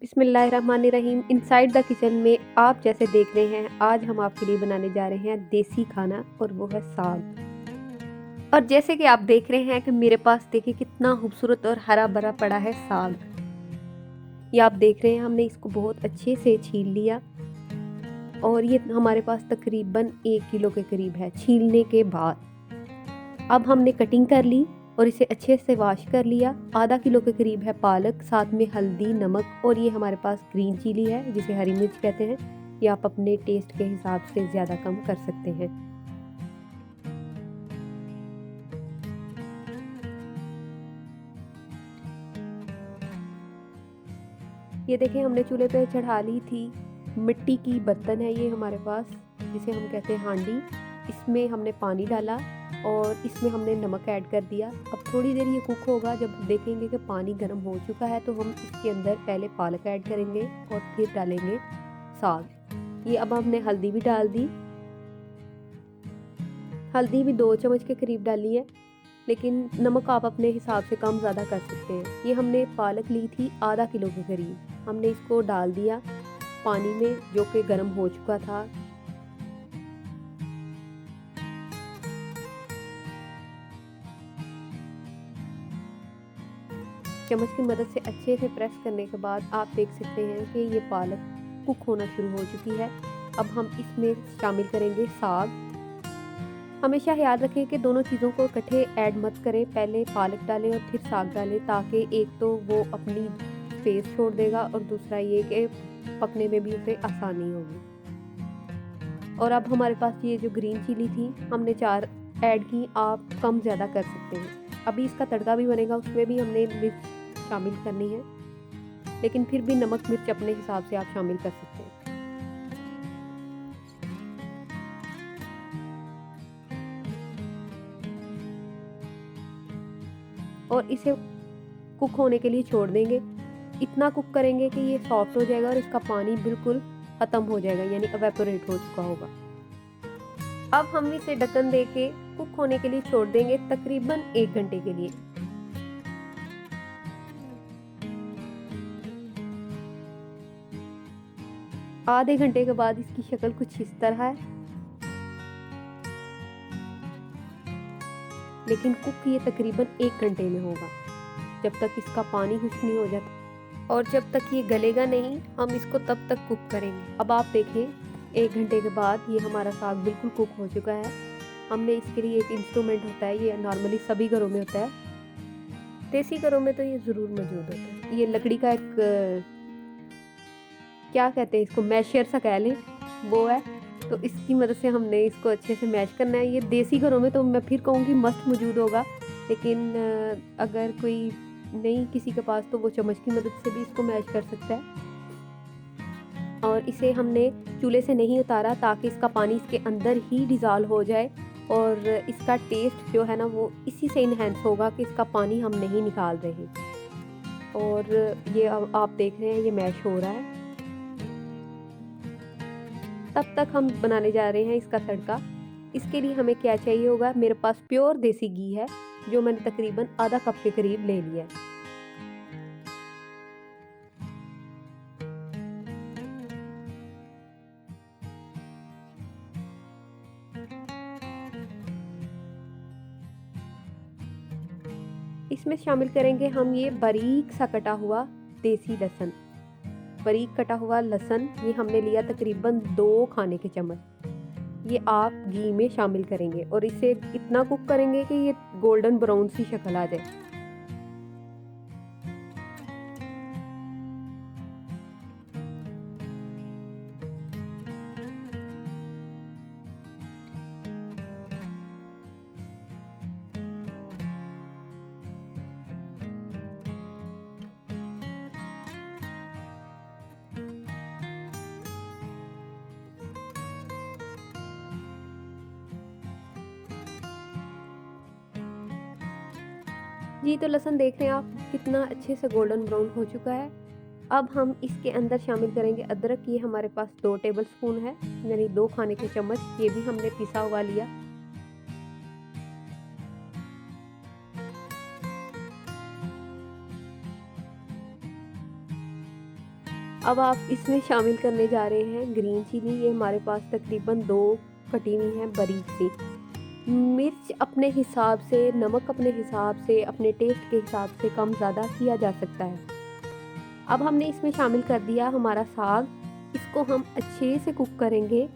बिस्मिल्लाहिर्रहमानिर्रहीम। Inside the kitchen में आप जैसे देख रहे हैं, आज हम आपके लिए बनाने जा रहे हैं देसी खाना और वो है साग। और जैसे कि आप देख रहे हैं कि मेरे पास देखिए कितना खूबसूरत और हरा भरा पड़ा है साग। ये आप देख रहे हैं, हमने इसको बहुत अच्छे से छील लिया और ये हमारे पास तकरीबन 1 किलो के करीब है छीलने के बाद। अब हमने कटिंग कर ली और इसे अच्छे से वॉश कर लिया। आधा किलो के करीब है पालक, साथ में हल्दी, नमक और ये हमारे पास ग्रीन चिली है जिसे हरी मिर्च कहते हैं। ये आप अपने टेस्ट के हिसाब से ज़्यादा कम कर सकते हैं। ये देखिए, हमने चूल्हे पे चढ़ा ली थी मिट्टी की बर्तन है ये हमारे पास, जिसे हम कहते हैं हांडी। इसमें हमने पानी डाला और इसमें हमने नमक ऐड कर दिया। अब थोड़ी देर ये कुक होगा। जब देखेंगे कि पानी गर्म हो चुका है तो हम इसके अंदर पहले पालक ऐड करेंगे और फिर डालेंगे साग। ये अब हमने हल्दी भी डाल दी। हल्दी भी 2 चम्मच के करीब डाली है, लेकिन नमक आप अपने हिसाब से कम ज़्यादा कर सकते हैं। ये हमने पालक ली थी आधा किलो के करीब। हमने इसको डाल दिया पानी में जो कि गर्म हो चुका था। चम्मच की मदद से अच्छे से प्रेस करने के बाद आप देख सकते हैं कि ये पालक कुक होना शुरू हो चुकी है। अब हम इसमें शामिल करेंगे साग। हमेशा याद रखें कि दोनों चीज़ों को इकट्ठे ऐड मत करें, पहले पालक डालें और फिर साग डालें, ताकि एक तो वो अपनी स्पेस छोड़ देगा और दूसरा ये कि पकने में भी उसे आसानी होगी। और अब हमारे पास ये जो ग्रीन चिली थी हमने 4 ऐड की, आप कम ज़्यादा कर सकते हैं। अभी इसका तड़का भी बनेगा, उसमें भी हमने मिर्च शामिल करनी है, लेकिन फिर भी नमक मिर्च अपने हिसाब से आप शामिल कर सकते हैं। और इसे कुक होने के लिए छोड़ देंगे। इतना कुक करेंगे कि ये सॉफ्ट हो जाएगा और इसका पानी बिल्कुल ख़त्म हो जाएगा, यानी एवेपोरेट हो चुका होगा। अब हम इसे ढक्कन दे के कुक होने के लिए छोड़ देंगे तकरीबन 1 घंटे के लिए। आधे घंटे के बाद इसकी शक्ल कुछ इस तरह है, लेकिन कुक ये तकरीबन 1 घंटे में होगा, जब तक इसका पानी खुश्क नहीं हो जाता। और जब तक ये गलेगा नहीं, हम इसको तब तक कुक करेंगे। अब आप देखें 1 घंटे के बाद ये हमारा साग बिल्कुल कुक हो चुका है। हमने इसके लिए एक इंस्ट्रूमेंट होता है, ये नॉर्मली सभी घरों में होता है, देसी घरों में तो ये ज़रूर मौजूद होता है। ये लकड़ी का एक क्या कहते हैं इसको, मैशर सा कह लें, वो है। तो इसकी मदद से हमने इसको अच्छे से मैश करना है। ये देसी घरों में तो मैं फिर कहूँगी मस्त मौजूद होगा, लेकिन अगर कोई नहीं किसी के पास तो वो चम्मच की मदद से भी इसको मैश कर सकता है। और इसे हमने चूल्हे से नहीं उतारा ताकि इसका पानी इसके अंदर ही डिज़ॉल्व हो जाए और इसका टेस्ट जो है ना वो इसी से इन्हेंस होगा कि इसका पानी हम नहीं निकाल रहे। और ये अब आप देख रहे हैं ये मैश हो रहा है। तब तक हम बनाने जा रहे हैं इसका तड़का। इसके लिए हमें क्या चाहिए होगा, मेरे पास प्योर देसी घी है जो मैंने तकरीबन आधा कप के करीब ले लिया है। इसमें शामिल करेंगे हम ये बारीक सा कटा हुआ देसी लहसुन। बारीक कटा हुआ लहसुन ये हमने लिया तकरीबन 2 खाने के चम्मच। ये आप घी में शामिल करेंगे और इसे इतना कुक करेंगे कि ये गोल्डन ब्राउन सी शक्ल आ जाए। जी, तो लहसुन देख रहे हैं आप कितना अच्छे से गोल्डन ब्राउन हो चुका है। अब हम इसके अंदर शामिल करेंगे अदरक। ये हमारे पास 2 टेबल स्पून है, यानी 2 खाने के चम्मच। ये भी हमने पिसा हुआ लिया। अब आप इसमें शामिल करने जा रहे हैं ग्रीन चिली। ये हमारे पास तकरीबन 2 कटी हुई हैं बारीक सी। मिर्च अपने हिसाब से, नमक अपने हिसाब से, अपने टेस्ट के हिसाब से कम ज़्यादा किया जा सकता है। अब हमने इसमें शामिल कर दिया हमारा साग। इसको हम अच्छे से कुक करेंगे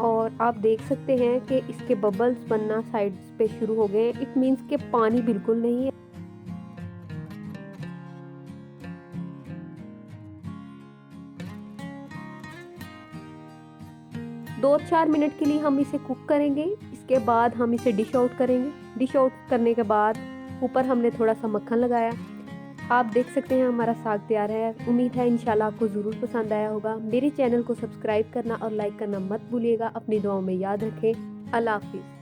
और आप देख सकते हैं कि इसके बबल्स बनना साइड्स पे शुरू हो गए। इट मीन्स कि पानी बिल्कुल नहीं है। 2-4 मिनट के लिए हम इसे कुक करेंगे। इसके बाद हम इसे डिश आउट करेंगे। डिश आउट करने के बाद ऊपर हमने थोड़ा सा मक्खन लगाया। आप देख सकते हैं हमारा साग तैयार है। उम्मीद है इंशाल्लाह आपको ज़रूर पसंद आया होगा। मेरे चैनल को सब्सक्राइब करना और लाइक करना मत भूलिएगा। अपनी दुआओं में याद रखें। अल्लाह हाफिज़।